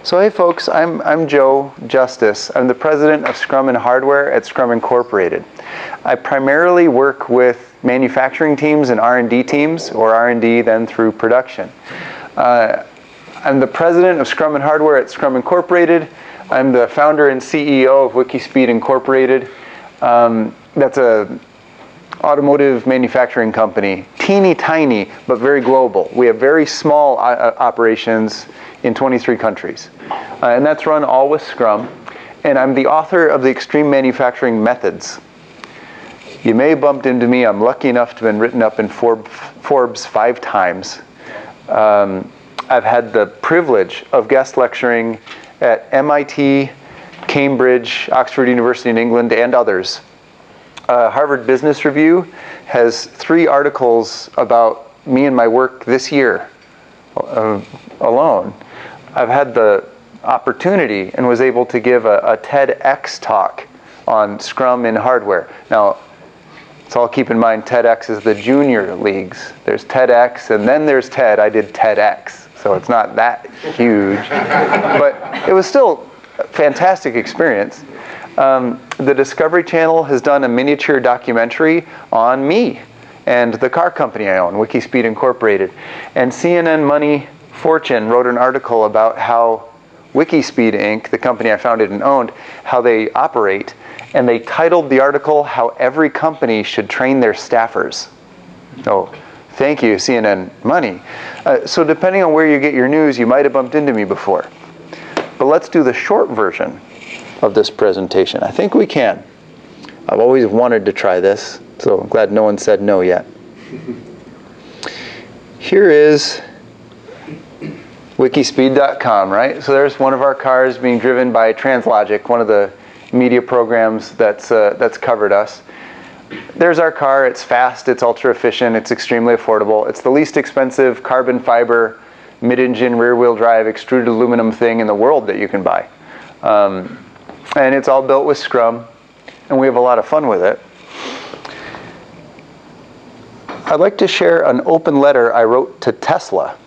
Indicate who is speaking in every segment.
Speaker 1: So hey folks, I'm Joe Justice. I'm the president of Scrum and Hardware at Scrum Incorporated. I primarily work with manufacturing teams and R&D teams, or R&D then through production. I'm the president of Scrum and Hardware at Scrum Incorporated. I'm the founder and CEO of Wikispeed Incorporated. That's a automotive manufacturing company, teeny tiny, but very global. We have very small operations in 23 countries. And that's run all with Scrum. And I'm the author of the Extreme Manufacturing Methods. You may have bumped into me. I'm lucky enough to have been written up in Forbes 5 times. I've had the privilege of guest lecturing at MIT, Cambridge, Oxford University in England, and others. Harvard Business Review has 3 articles about me and my work this year alone. I've had the opportunity and was able to give a TEDx talk on Scrum in hardware. Now, let's all keep in mind TEDx is the junior leagues. There's TEDx and then there's TED. I did TEDx, so it's not that huge. But it was still a fantastic experience. The Discovery Channel has done a miniature documentary on me and the car company I own, Wikispeed Incorporated. And CNN Money Fortune wrote an article about how Wikispeed Inc., the company I founded and owned, how they operate. And they titled the article, How Every Company Should Train Their Staffers. Oh, thank you, CNN Money. So depending on where you get your news, you might have bumped into me before. But let's do the short version of this presentation. I think we can. I've always wanted to try this, so I'm glad no one said no yet. Here is Wikispeed.com, right? So there's one of our cars being driven by Translogic, one of the media programs that's covered us. There's our car. It's fast, it's ultra efficient, it's extremely affordable. It's the least expensive carbon fiber, mid-engine, rear-wheel drive, extruded aluminum thing in the world that you can buy. And it's all built with Scrum, and we have a lot of fun with it. I'd like to share an open letter I wrote to Tesla,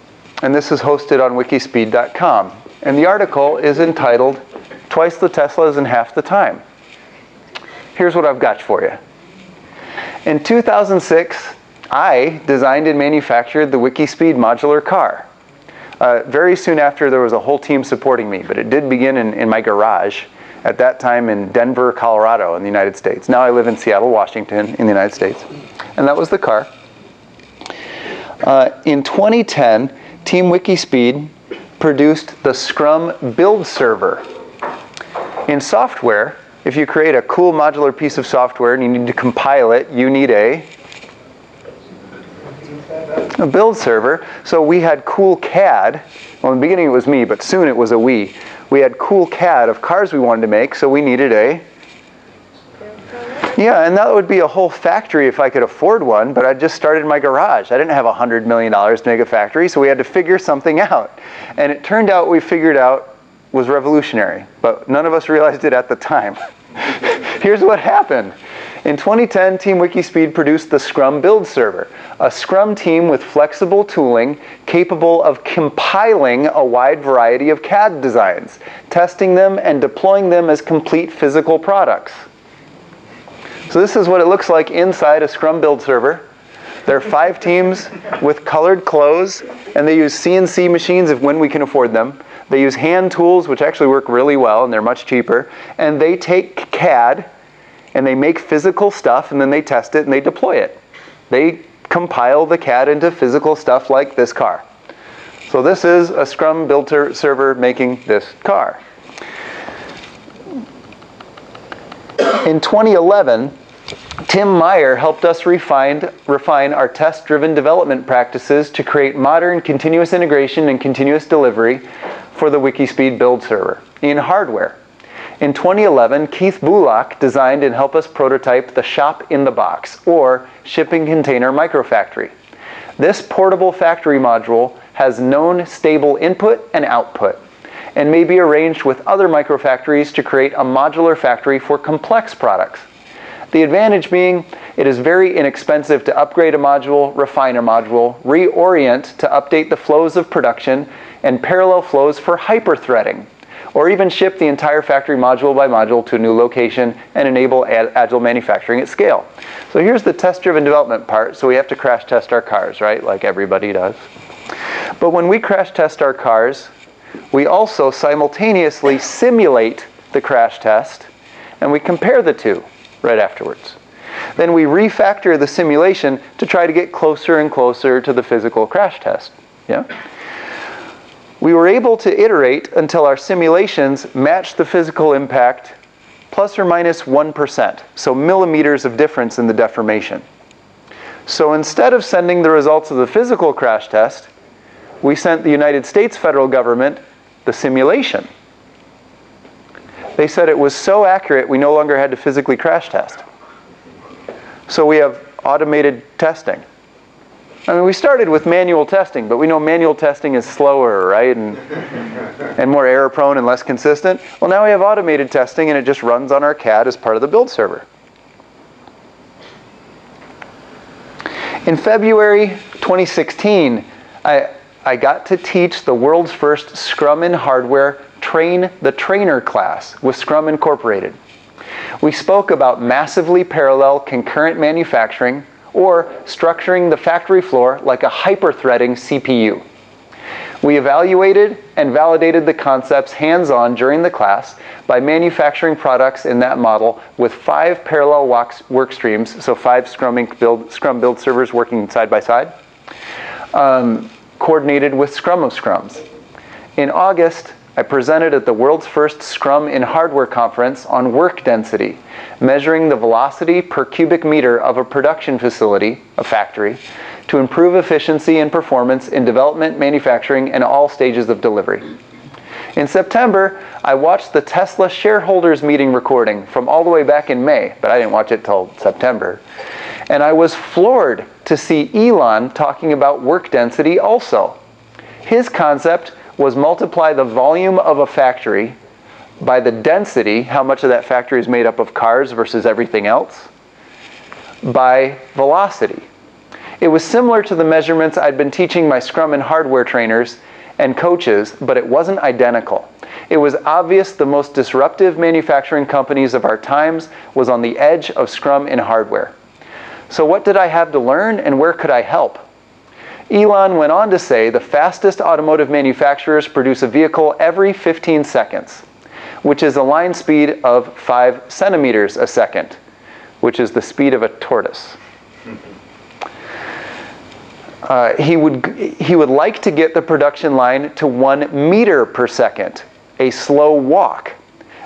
Speaker 1: and this is hosted on Wikispeed.com. And the article is entitled, Twice the Teslas in Half the Time. Here's what I've got for you. In 2006, I designed and manufactured the Wikispeed modular car. Very soon after, there was a whole team supporting me, but it did begin in my garage, at that time in Denver, Colorado in the United States. Now I live in Seattle, Washington in the United States. And that was the car. In 2010, Team Wikispeed produced the Scrum build server. In software, if you create a cool modular piece of software and you need to compile it, you need a build server. So we had cool CAD. Well, in the beginning it was me, but soon it was a we. We had cool CAD of cars we wanted to make, so we needed a... Yeah, and that would be a whole factory if I could afford one, but I just started in my garage. I didn't have $100 million to make a factory, so we had to figure something out. And it turned out we figured out was revolutionary, but none of us realized it at the time. Here's what happened. In 2010, Team Wikispeed produced the Scrum build server, a Scrum team with flexible tooling capable of compiling a wide variety of CAD designs, testing them, and deploying them as complete physical products. So this is what it looks like inside a Scrum build server. There are 5 teams with colored clothes, and they use CNC machines when we can afford them. They use hand tools, which actually work really well, and they're much cheaper. And they take CAD, and they make physical stuff, and then they test it, and they deploy it. They compile the CAD into physical stuff like this car. So this is a Scrum build server making this car. In 2011, Tim Meyer helped us refine our test-driven development practices to create modern continuous integration and continuous delivery for the Wikispeed build server in hardware. In 2011, Keith Bullock designed and helped us prototype the Shop in the Box, or Shipping Container Microfactory. This portable factory module has known stable input and output, and may be arranged with other microfactories to create a modular factory for complex products. The advantage being it is very inexpensive to upgrade a module, refine a module, reorient to update the flows of production, and parallel flows for hyper-threading, or even ship the entire factory module by module to a new location and enable agile manufacturing at scale. So here's the test-driven development part. So we have to crash test our cars, right? Like everybody does. But when we crash test our cars, we also simultaneously simulate the crash test, and we compare the two right afterwards. Then we refactor the simulation to try to get closer and closer to the physical crash test. Yeah? We were able to iterate until our simulations matched the physical impact plus or minus 1%, so millimeters of difference in the deformation. So instead of sending the results of the physical crash test, we sent the United States federal government the simulation. They said it was so accurate we no longer had to physically crash test. So we have automated testing. I mean, we started with manual testing, but we know manual testing is slower, right? And more error prone and less consistent. Well, now we have automated testing and it just runs on our CAD as part of the build server. In February 2016, I got to teach the world's first Scrum in Hardware Train the Trainer class with Scrum Incorporated. We spoke about massively parallel concurrent manufacturing, or structuring the factory floor like a hyper-threading CPU. We evaluated and validated the concepts hands-on during the class by manufacturing products in that model with 5 parallel work streams, so 5 Scrum build servers working side by side, coordinated with Scrum of Scrums. In August, I presented at the world's first Scrum in Hardware conference on work density, measuring the velocity per cubic meter of a production facility, a factory, to improve efficiency and performance in development, manufacturing, and all stages of delivery. In September, I watched the Tesla shareholders meeting recording from all the way back in May, but I didn't watch it till September. And I was floored to see Elon talking about work density also. His concept was multiply the volume of a factory by the density, how much of that factory is made up of cars versus everything else, by velocity. It was similar to the measurements I'd been teaching my Scrum and hardware trainers and coaches, but it wasn't identical. It was obvious the most disruptive manufacturing companies of our times was on the edge of Scrum in hardware. So what did I have to learn and where could I help? Elon went on to say the fastest automotive manufacturers produce a vehicle every 15 seconds, which is a line speed of 5 centimeters a second, which is the speed of a tortoise. He would like to get the production line to 1 meter per second, a slow walk,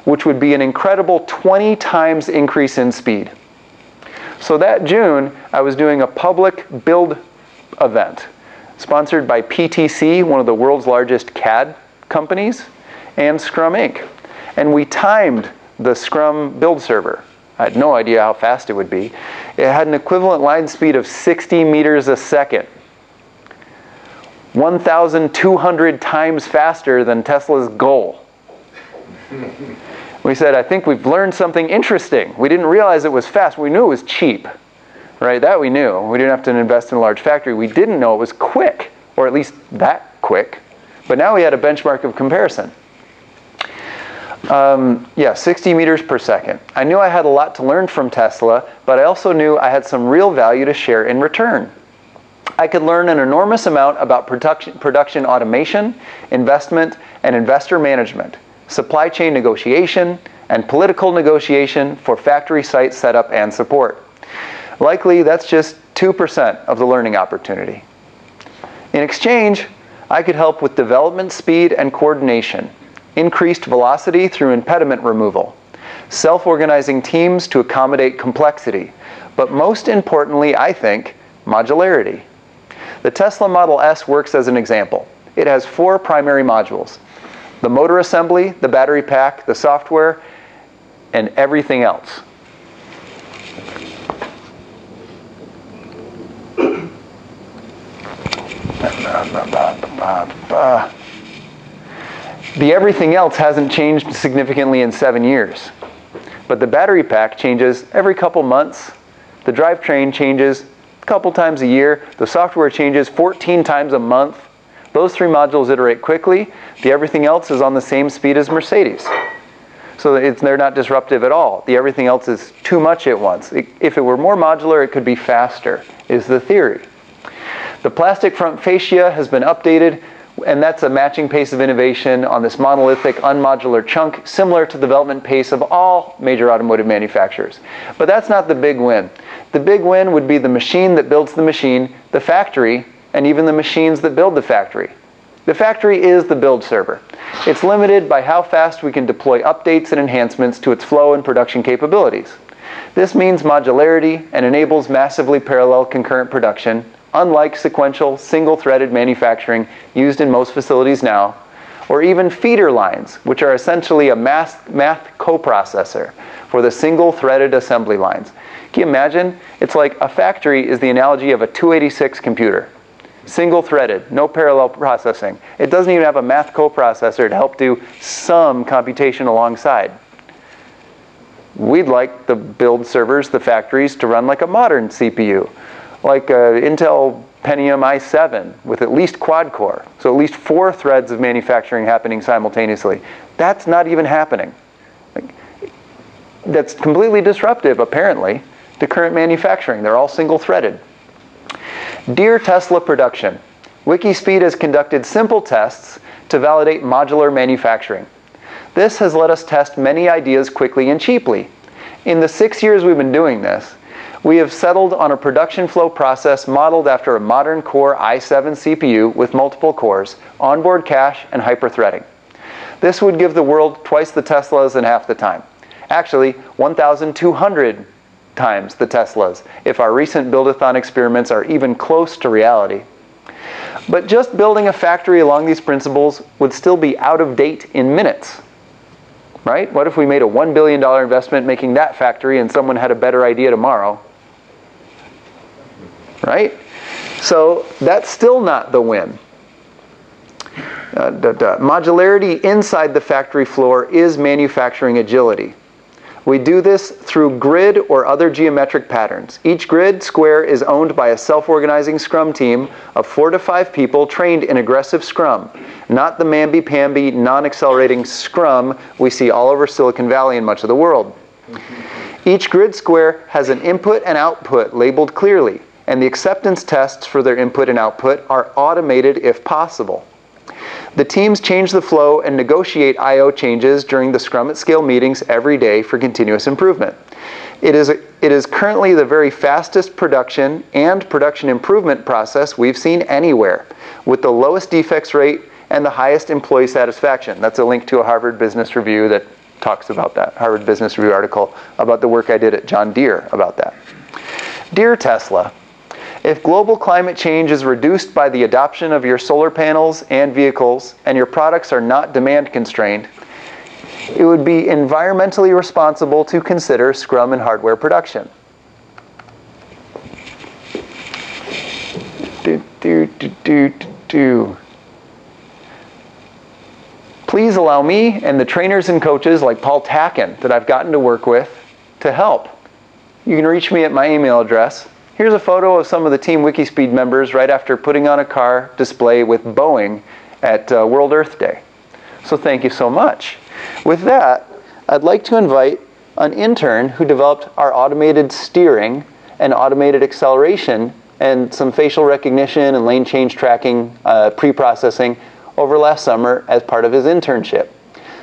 Speaker 1: which would be an incredible 20 times increase in speed. So that June, I was doing a public build event sponsored by PTC, one of the world's largest CAD companies, and Scrum Inc. And we timed the Scrum build server. I had no idea how fast it would be. It had an equivalent line speed of 60 meters a second, 1,200 times faster than Tesla's goal. We said, I think we've learned something interesting. We didn't realize it was fast. We knew it was cheap. Right, that we knew. We didn't have to invest in a large factory. We didn't know it was quick, or at least that quick. But now we had a benchmark of comparison. 60 meters per second. I knew I had a lot to learn from Tesla, but I also knew I had some real value to share in return. I could learn an enormous amount about production automation, investment, and investor management, supply chain negotiation, and political negotiation for factory site setup and support. Likely, that's just 2% of the learning opportunity. In exchange, I could help with development speed and coordination, increased velocity through impediment removal, self-organizing teams to accommodate complexity, but most importantly, I think, modularity. The Tesla Model S works as an example. It has 4 primary modules: the motor assembly, the battery pack, the software, and everything else. The everything else hasn't changed significantly in 7 years. But the battery pack changes every couple months. The drivetrain changes a couple times a year. The software changes 14 times a month. Those 3 modules iterate quickly. The everything else is on the same speed as Mercedes. So they're not disruptive at all. The everything else is too much at once. If it were more modular, it could be faster, is the theory. The plastic front fascia has been updated, and that's a matching pace of innovation on this monolithic, unmodular chunk, similar to the development pace of all major automotive manufacturers. But that's not the big win. The big win would be the machine that builds the machine, the factory, and even the machines that build the factory. The factory is the build server. It's limited by how fast we can deploy updates and enhancements to its flow and production capabilities. This means modularity and enables massively parallel concurrent production, unlike sequential, single-threaded manufacturing used in most facilities now, or even feeder lines, which are essentially a math coprocessor for the single-threaded assembly lines. Can you imagine? It's like a factory is the analogy of a 286 computer. Single-threaded, no parallel processing. It doesn't even have a math coprocessor to help do some computation alongside. We'd like the build servers, the factories, to run like a modern CPU, like an Intel Pentium i7 with at least quad-core, so at least 4 threads of manufacturing happening simultaneously. That's not even happening. That's completely disruptive, apparently, to current manufacturing. They're all single-threaded. Dear Tesla production, Wikispeed has conducted simple tests to validate modular manufacturing. This has let us test many ideas quickly and cheaply. In the 6 years we've been doing this, we have settled on a production flow process modeled after a modern Core i7 CPU with multiple cores, onboard cache, and hyper-threading. This would give the world twice the Teslas in half the time. Actually, 1,200 times the Teslas, if our recent build-a-thon experiments are even close to reality. But just building a factory along these principles would still be out of date in minutes. Right? What if we made a $1 billion investment making that factory and someone had a better idea tomorrow? Right? So that's still not the win. Modularity inside the factory floor is manufacturing agility. We do this through grid or other geometric patterns. Each grid square is owned by a self-organizing Scrum team of 4 to 5 people trained in aggressive Scrum, not the mamby-pamby, non-accelerating Scrum we see all over Silicon Valley and much of the world. Each grid square has an input and output labeled clearly, and the acceptance tests for their input and output are automated if possible. The teams change the flow and negotiate I/O changes during the Scrum at Scale meetings every day for continuous improvement. It is currently the very fastest production and production improvement process we've seen anywhere, with the lowest defects rate and the highest employee satisfaction. That's a link to a Harvard Business Review that talks about that, Harvard Business Review article about the work I did at John Deere about that. Dear Tesla, if global climate change is reduced by the adoption of your solar panels and vehicles, and your products are not demand constrained, it would be environmentally responsible to consider Scrum and hardware production. Please allow me and the trainers and coaches like Paul Tacken that I've gotten to work with to help. You can reach me at my email address. Here's a photo of some of the Team Wikispeed members right after putting on a car display with Boeing at World Earth Day. So thank you so much. With that, I'd like to invite an intern who developed our automated steering and automated acceleration and some facial recognition and lane change tracking pre-processing over last summer as part of his internship.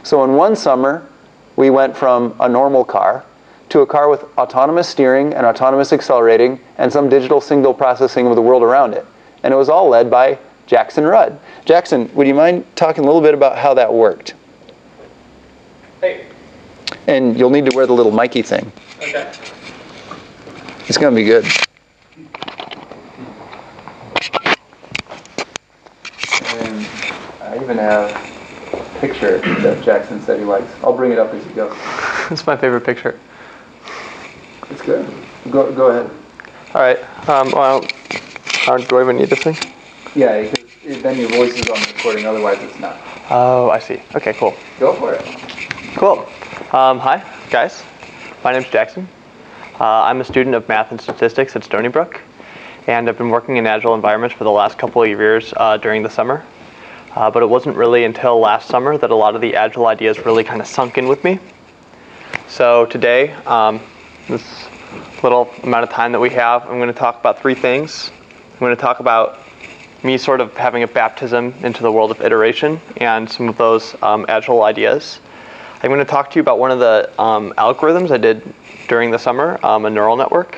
Speaker 1: So in one summer, we went from a normal car to a car with autonomous steering and autonomous accelerating and some digital signal processing of the world around it. And it was all led by Jackson Rudd. Jackson, would you mind talking a little bit about how that worked?
Speaker 2: Hey.
Speaker 1: And you'll need to wear the little Mikey thing.
Speaker 2: Okay.
Speaker 1: It's going to be good. And I even have a picture that Jackson said he likes. I'll bring it up as you go.
Speaker 2: It's my favorite picture.
Speaker 1: It's good. Go ahead.
Speaker 2: All right. Do I even need this thing?
Speaker 1: Yeah, because then your voice is on the recording, otherwise it's not.
Speaker 2: Oh, I see. Okay, cool.
Speaker 1: Go for it.
Speaker 2: Cool. Hi, guys. My name's Jackson. I'm a student of math and statistics at Stony Brook, and I've been working in Agile environments for the last couple of years during the summer. But it wasn't really until last summer that a lot of the Agile ideas really kind of sunk in with me. So today, this little amount of time that we have, I'm going to talk about three things. I'm going to talk about me sort of having a baptism into the world of iteration and some of those Agile ideas. I'm going to talk to you about one of the algorithms I did during the summer, a neural network,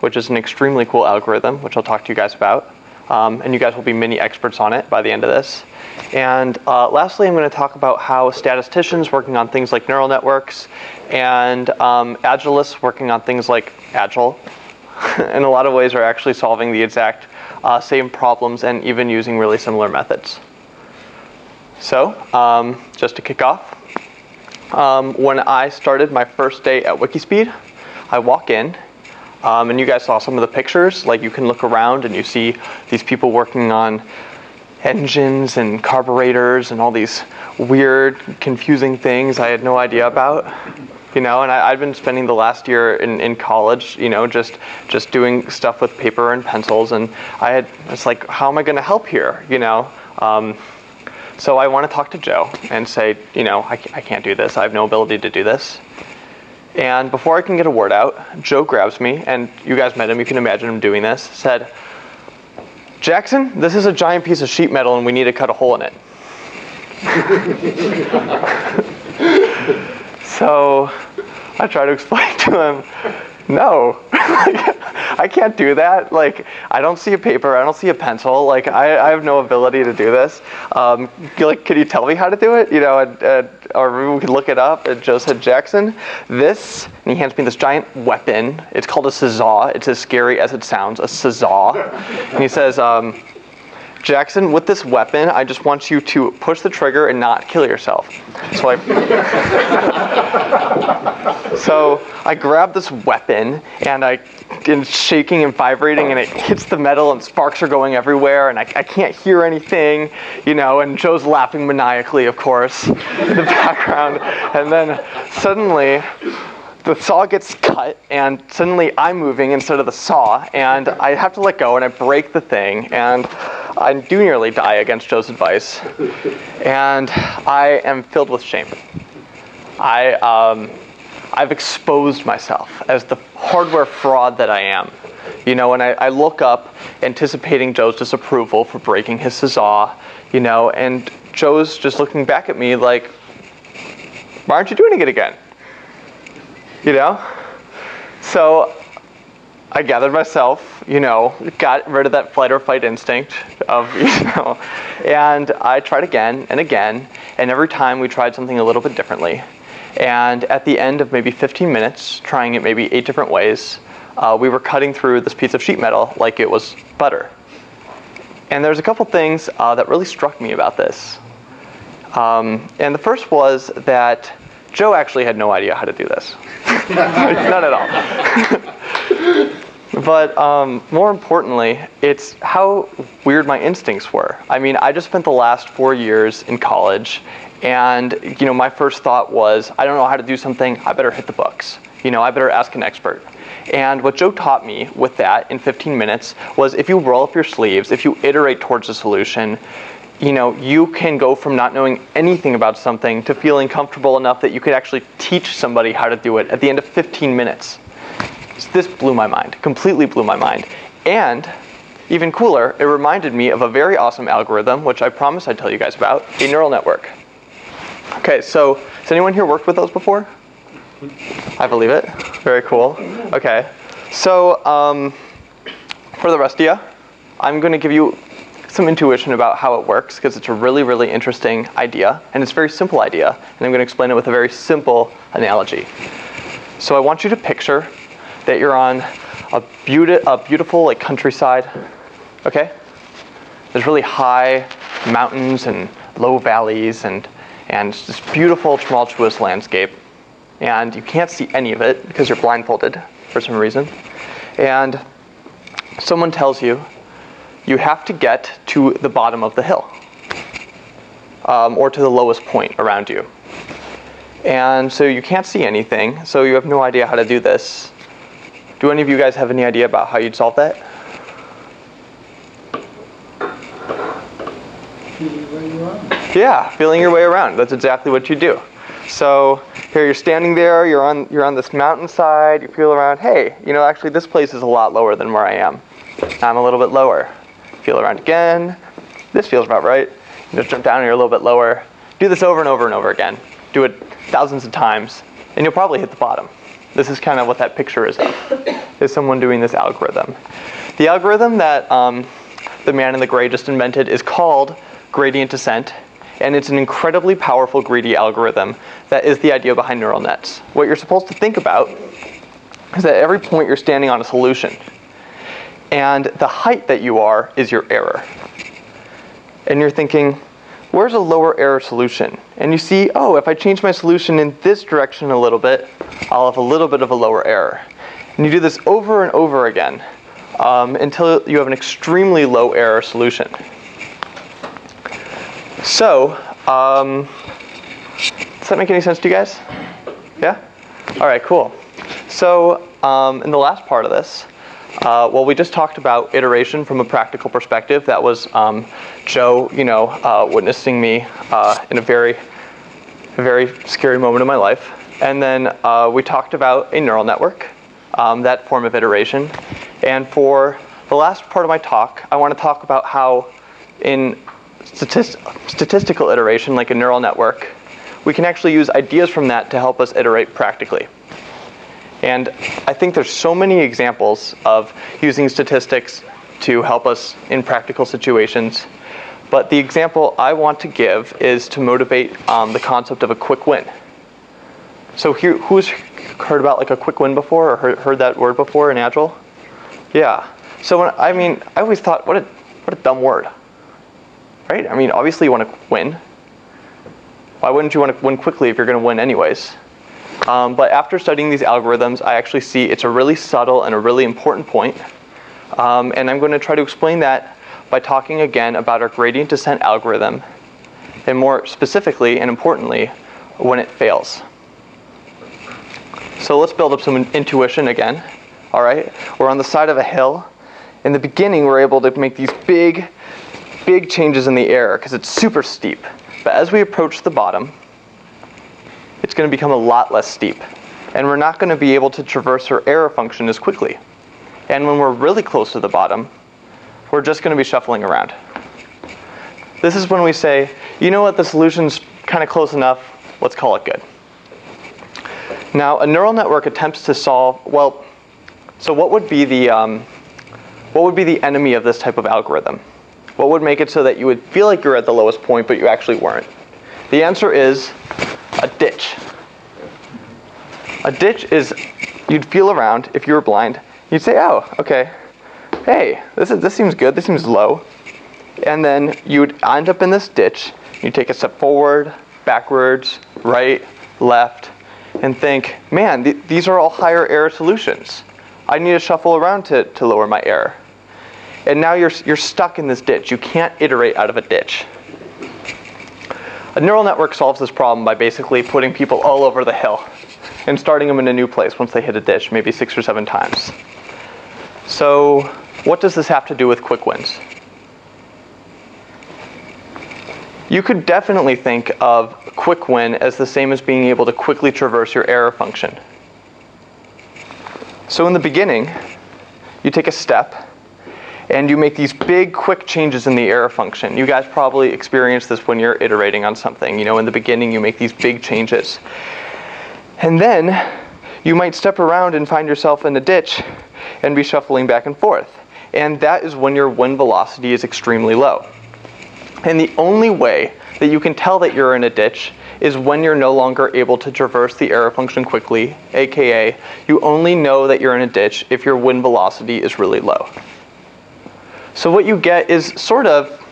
Speaker 2: which is an extremely cool algorithm, which I'll talk to you guys about. And you guys will be mini experts on it by the end of this. And lastly, I'm going to talk about how statisticians working on things like neural networks and Agilists working on things like Agile, in a lot of ways are actually solving the exact same problems and even using really similar methods. So, just to kick off, when I started my first day at Wikispeed, I walk in, and you guys saw some of the pictures. Like, you can look around and you see these people working on engines and carburetors and all these weird, confusing things I had no idea about. And I'd been spending the last year in college, just doing stuff with paper and pencils, and it's like, how am I going to help here, So I want to talk to Joe and say, I can't do this. I have no ability to do this. And before I can get a word out, Joe grabs me, and you guys met him, you can imagine him doing this, said, "Jackson, this is a giant piece of sheet metal and we need to cut a hole in it." So I try to explain to him, no, I can't do that. Like, I don't see a paper, I don't see a pencil. Like, I have no ability to do this. Can you tell me how to do it? Or we could look it up. And Joe said, "Jackson, this," and he hands me this giant weapon. It's called a sazzaw. It's as scary as it sounds, a sazzaw. And he says, "Jackson, with this weapon, I just want you to push the trigger and not kill yourself." So I grab this weapon, and it's shaking and vibrating, and it hits the metal, and sparks are going everywhere, and I can't hear anything, and Joe's laughing maniacally, of course, in the background. And then suddenly, the saw gets cut, and suddenly I'm moving instead of the saw, and I have to let go, and I break the thing, and I do nearly die against Joe's advice, and I am filled with shame. I've exposed myself as the hardware fraud that I am, and I look up anticipating Joe's disapproval for breaking his sazzaw, and Joe's just looking back at me like, "Why aren't you doing it again?" So I gathered myself, got rid of that flight or fight instinct and I tried again and again, and every time we tried something a little bit differently. And at the end of maybe 15 minutes, trying it maybe 8 different ways, we were cutting through this piece of sheet metal like it was butter. And there's a couple things that really struck me about this. And the first was that Joe actually had no idea how to do this. None at all. But more importantly, it's how weird my instincts were. I mean, I just spent the last 4 years in college, and my first thought was, I don't know how to do something, I better hit the books. I better ask an expert. And what Joe taught me with that in 15 minutes was, if you roll up your sleeves, if you iterate towards a solution, you can go from not knowing anything about something to feeling comfortable enough that you could actually teach somebody how to do it at the end of 15 minutes. So this blew my mind, completely blew my mind. And even cooler, it reminded me of a very awesome algorithm, which I promised I'd tell you guys about, a neural network. Okay, so has anyone here worked with those before? I believe it. Very cool. Okay, so for the rest of you, I'm going to give you some intuition about how it works, because it's a really, really interesting idea, and it's a very simple idea, and I'm going to explain it with a very simple analogy. So I want you to picture that you're on a beautiful countryside, okay? There's really high mountains and low valleys and this beautiful, tumultuous landscape, and you can't see any of it because you're blindfolded for some reason. And someone tells you, you have to get to the bottom of the hill, or to the lowest point around you. And so you can't see anything, so you have no idea how to do this. Do any of you guys have any idea about how you'd solve that? Yeah, feeling your way around. That's exactly what you do. So here you're standing there, you're on this mountainside, you feel around, hey, actually this place is a lot lower than where I am. I'm a little bit lower. Feel around again. This feels about right. You just jump down and you're a little bit lower. Do this over and over and over again. Do it thousands of times, and you'll probably hit the bottom. This is kind of what that picture is of, is someone doing this algorithm. The algorithm that the man in the gray just invented is called gradient descent, and it's an incredibly powerful greedy algorithm that is the idea behind neural nets. What you're supposed to think about is that at every point you're standing on a solution, and the height that you are is your error. And you're thinking, where's a lower error solution? And you see, oh, if I change my solution in this direction a little bit, I'll have a little bit of a lower error. And you do this over and over again until you have an extremely low error solution. So, does that make any sense to you guys? Yeah? All right, cool. So, in the last part of this, we just talked about iteration from a practical perspective. That was Joe, witnessing me in a very scary moment of my life. And then we talked about a neural network, that form of iteration. And for the last part of my talk, I want to talk about how in statistical iteration, like a neural network, we can actually use ideas from that to help us iterate practically. And I think there's so many examples of using statistics to help us in practical situations. But the example I want to give is to motivate the concept of a quick win. So here, who's heard about like a quick win before, or heard that word before in Agile? Yeah. So I always thought, what a dumb word, right? I mean, obviously you want to win. Why wouldn't you want to win quickly if you're going to win anyways? But after studying these algorithms, I actually see it's a really subtle and a really important point. And I'm going to try to explain that by talking again about our gradient descent algorithm, and more specifically and importantly, when it fails. So let's build up some intuition again. All right, we're on the side of a hill. In the beginning, we're able to make these big changes in the air because it's super steep. But as we approach the bottom, it's going to become a lot less steep. And we're not going to be able to traverse our error function as quickly. And when we're really close to the bottom, we're just going to be shuffling around. This is when we say, you know what, the solution's kind of close enough, let's call it good. Now, a neural network attempts to solve, so what would be the enemy of this type of algorithm? What would make it so that you would feel like you're at the lowest point, but you actually weren't? The answer is a ditch. A ditch is, you'd feel around if you were blind. You'd say, oh, okay, hey, this seems good, this seems low. And then you'd end up in this ditch. You take a step forward, backwards, right, left, and think, man, these are all higher error solutions. I need to shuffle around to lower my error. And now you're stuck in this ditch. You can't iterate out of a ditch. A neural network solves this problem by basically putting people all over the hill and starting them in a new place once they hit a ditch, maybe 6 or 7 times. So what does this have to do with quick wins? You could definitely think of quick win as the same as being able to quickly traverse your error function. So in the beginning, you take a step and you make these big, quick changes in the error function. You guys probably experience this when you're iterating on something. In the beginning, you make these big changes. And then you might step around and find yourself in a ditch and be shuffling back and forth. And that is when your win velocity is extremely low. And the only way that you can tell that you're in a ditch is when you're no longer able to traverse the error function quickly, aka you only know that you're in a ditch if your win velocity is really low. So what you get is sort of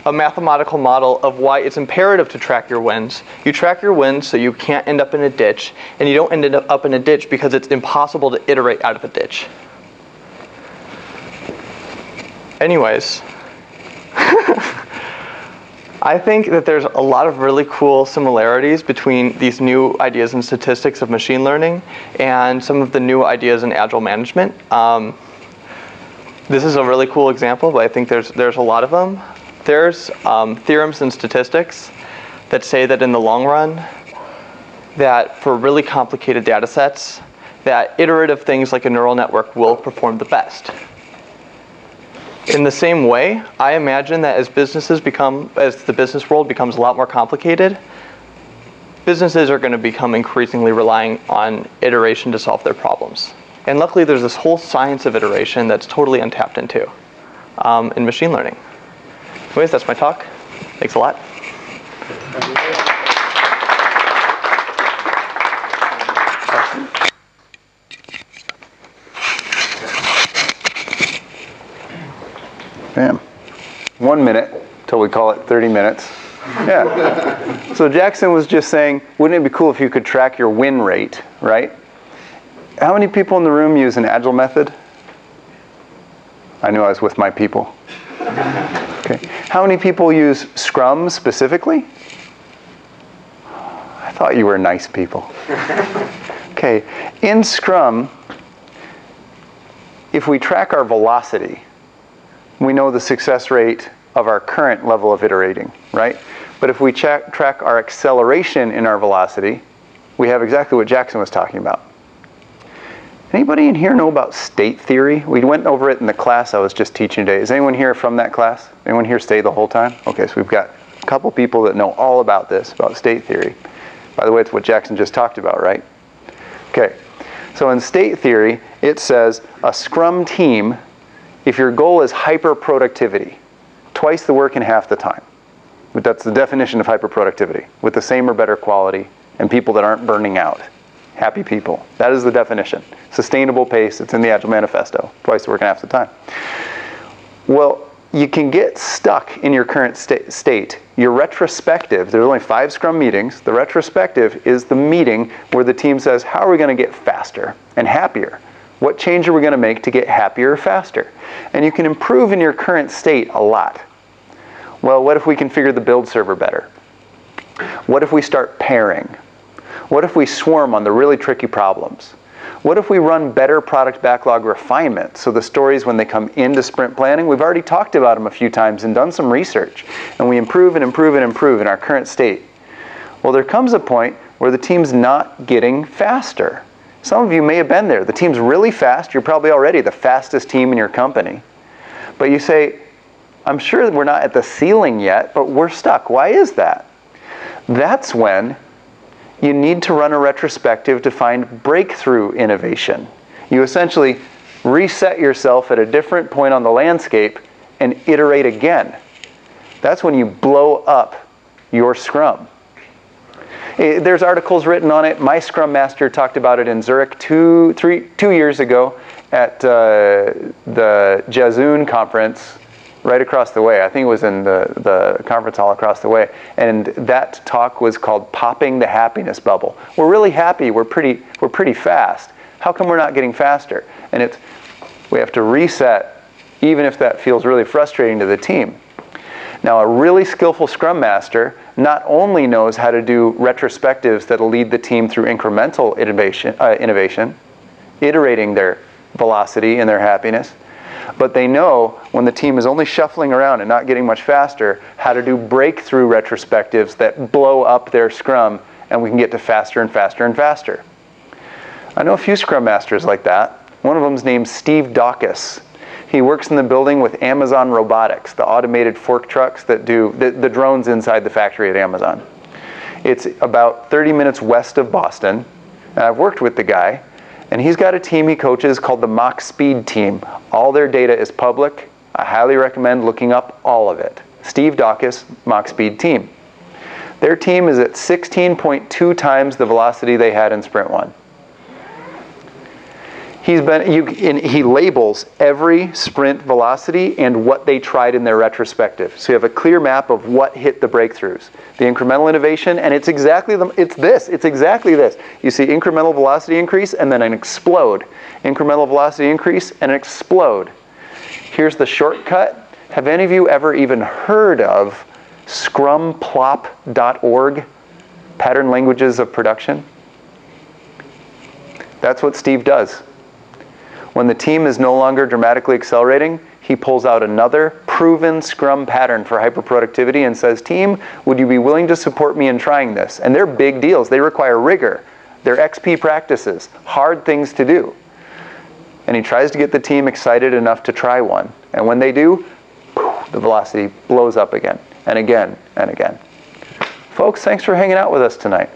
Speaker 2: a mathematical model of why it's imperative to track your wins. You track your wins so you can't end up in a ditch, and you don't end up in a ditch because it's impossible to iterate out of a ditch. Anyways, I think that there's a lot of really cool similarities between these new ideas in statistics of machine learning and some of the new ideas in agile management. This is a really cool example, but I think there's a lot of them. There's theorems in statistics that say that in the long run, that for really complicated data sets, that iterative things like a neural network will perform the best. In the same way, I imagine that as the business world becomes a lot more complicated, businesses are going to become increasingly relying on iteration to solve their problems. And luckily, there's this whole science of iteration that's totally untapped into in machine learning. Anyways, that's my talk. Thanks a lot.
Speaker 1: Bam. 1 minute till we call it 30 minutes. Yeah. So Jackson was just saying, wouldn't it be cool if you could track your win rate, right? How many people in the room use an Agile method? I knew I was with my people. Okay. How many people use Scrum specifically? I thought you were nice people. Okay. In Scrum, if we track our velocity, we know the success rate of our current level of iterating, right? But if we track our acceleration in our velocity, we have exactly what Jackson was talking about. Anybody in here know about state theory? We went over it in the class I was just teaching today. Is anyone here from that class? Anyone here stay the whole time? Okay, so we've got a couple people that know all about this, about state theory. By the way, it's what Jackson just talked about, right? Okay, so in state theory, it says a Scrum team, if your goal is hyper-productivity, twice the work in half the time. But that's the definition of hyper-productivity, with the same or better quality, and people that aren't burning out. Happy people. That is the definition. Sustainable pace, it's in the Agile Manifesto, twice the work in half the time. Well, you can get stuck in your current state. Your retrospective, there's only 5 Scrum meetings. The retrospective is the meeting where the team says, how are we going to get faster and happier? What change are we going to make to get happier faster? And you can improve in your current state a lot. Well, what if we configure the build server better? What if we start pairing? What if we swarm on the really tricky problems? What if we run better product backlog refinement? So the stories, when they come into sprint planning, we've already talked about them a few times and done some research. And we improve and improve and improve in our current state. Well, there comes a point where the team's not getting faster. Some of you may have been there. The team's really fast. You're probably already the fastest team in your company. But you say, I'm sure we're not at the ceiling yet, but we're stuck. Why is that? That's when you need to run a retrospective to find breakthrough innovation. You essentially reset yourself at a different point on the landscape and iterate again. That's when you blow up your Scrum. There's articles written on it. My Scrum Master talked about it in Zurich 2 years ago at the Jazoon conference right across the way. I think it was in the conference hall across the way. And that talk was called Popping the Happiness Bubble. We're really happy. We're pretty fast. How come we're not getting faster? And we have to reset, even if that feels really frustrating to the team. Now, a really skillful Scrum Master not only knows how to do retrospectives that'll lead the team through incremental innovation, iterating their velocity and their happiness, but they know when the team is only shuffling around and not getting much faster, how to do breakthrough retrospectives that blow up their Scrum, and we can get to faster and faster and faster. I know a few Scrum Masters like that. One of them is named Steve Dawkins. He works in the building with Amazon Robotics, the automated fork trucks that do the drones inside the factory at Amazon. It's about 30 minutes west of Boston, and I've worked with the guy, and he's got a team he coaches called the Mach Speed team. All their data is public. I highly recommend looking up all of it. Steve Dawkins, Mach Speed team. Their team is at 16.2 times the velocity they had in Sprint 1. He labels every sprint velocity and what they tried in their retrospective. So you have a clear map of what hit the breakthroughs. The incremental innovation, and it's exactly this. You see incremental velocity increase and then an explode. Incremental velocity increase and an explode. Here's the shortcut. Have any of you ever even heard of scrumplop.org, Pattern Languages of Production? That's what Steve does. When the team is no longer dramatically accelerating, he pulls out another proven Scrum pattern for hyperproductivity and says, team, would you be willing to support me in trying this? And they're big deals. They require rigor. They're XP practices, hard things to do. And he tries to get the team excited enough to try one. And when they do, the velocity blows up again and again and again. Folks, thanks for hanging out with us tonight.